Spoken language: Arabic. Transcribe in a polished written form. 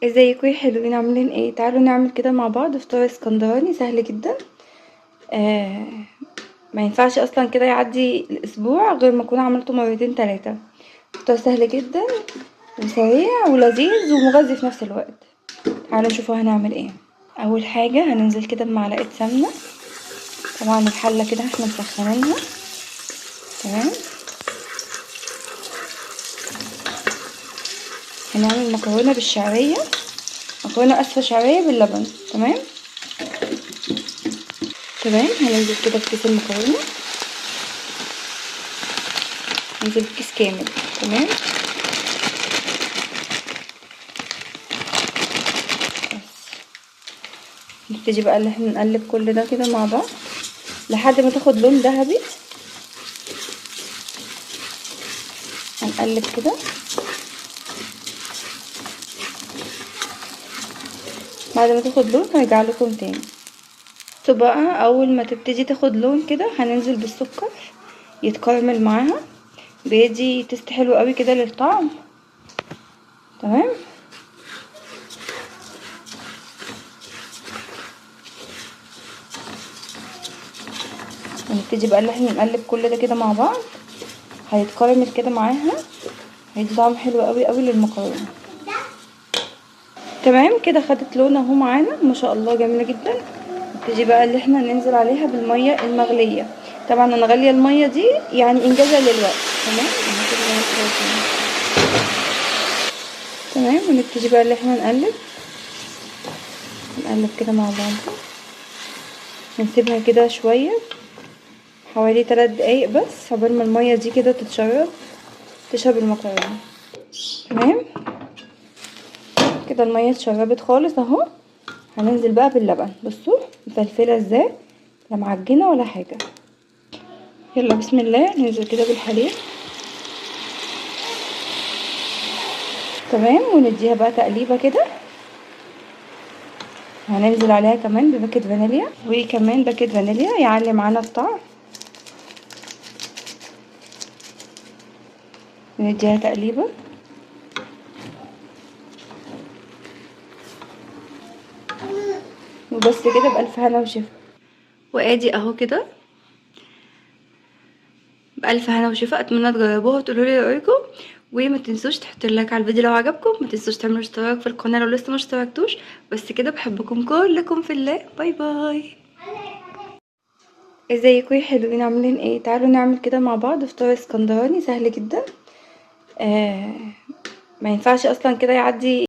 ازيكم يا حلوين، عاملين ايه؟ تعالوا نعمل كده مع بعض فطار اسكندراني سهل جدا. آه ما ينفعش اصلا كده يعدي الاسبوع غير ما اكون عملته مرتين تلاتة. فطار سهل جدا وسريع ولذيذ ومغذي في نفس الوقت. تعالوا نشوفوا هنعمل ايه. اول حاجة هننزل كده بمعلقة سمنة. طبعا الحلة كده احنا مسخنينها. تمام. هنعمل مكرونة بالشعرية، مكرونة اسفة شعرية باللبن. تمام. هننزل كده بكيس المكرونة، ننزل بكيس كامل. تمام. نبتدي بقى اللي احنا نقلب كل ده كده مع بعض لحد ما تاخد لون ذهبي. هنقلب كده بعد ما تاخد لون هرجع لكم تاني. بقى اول ما تبتدي تاخد لون كده هننزل بالسكر يتكرمل معاها، بيدي تست حلو قوي كده للطعم. تمام. ونبتدي بقى اللي احنا نقلب كل ده كده مع بعض، هيتكرمل كده معاها، هيدي طعم حلو قوي قوي للمكرونه. تمام كده خدت لون اهو معانا ما شاء الله، جميله جدا. نبتدي بقى اللي احنا ننزل عليها بالميه المغليه. طبعا انا غاليه الميه دي يعني انجازا للوقت. تمام. تمام. ونبتدي بقى اللي احنا نقلب كده مع بعض، نسيبها كده شويه حوالي 3 دقايق بس عقبال ما الميه دي كده تشرب المكرونه. تمام كده الميه اتشربت خالص اهو. هننزل بقى باللبن. بصوا مفلفله ازاي، لا معجنه ولا حاجه. يلا بسم الله ننزل كده بالحليب. تمام. ونديها بقى تقليبه كده. هننزل عليها كمان بباكت فانيليا، وكمان باكت فانيليا يعلي معانا الطعم. نديها تقليبه وبس كده بألف هنا وشفا. وادي اهو كده بألف هنا وشفا. اتمنى تجربوها وتقولوا لي رايكم، وما تنسوش تحطوا لايك على الفيديو لو عجبكم. ما تنسوش تعملوا اشتراك في القناه لو لسه ما اشتركتوش. بس كده بحبكم كلكم في الله. باي باي. ازيكم يا حلوين، عاملين ايه؟ تعالوا نعمل كده مع بعض فطار اسكندراني سهل جدا. ما ينفعش اصلا كده يعدي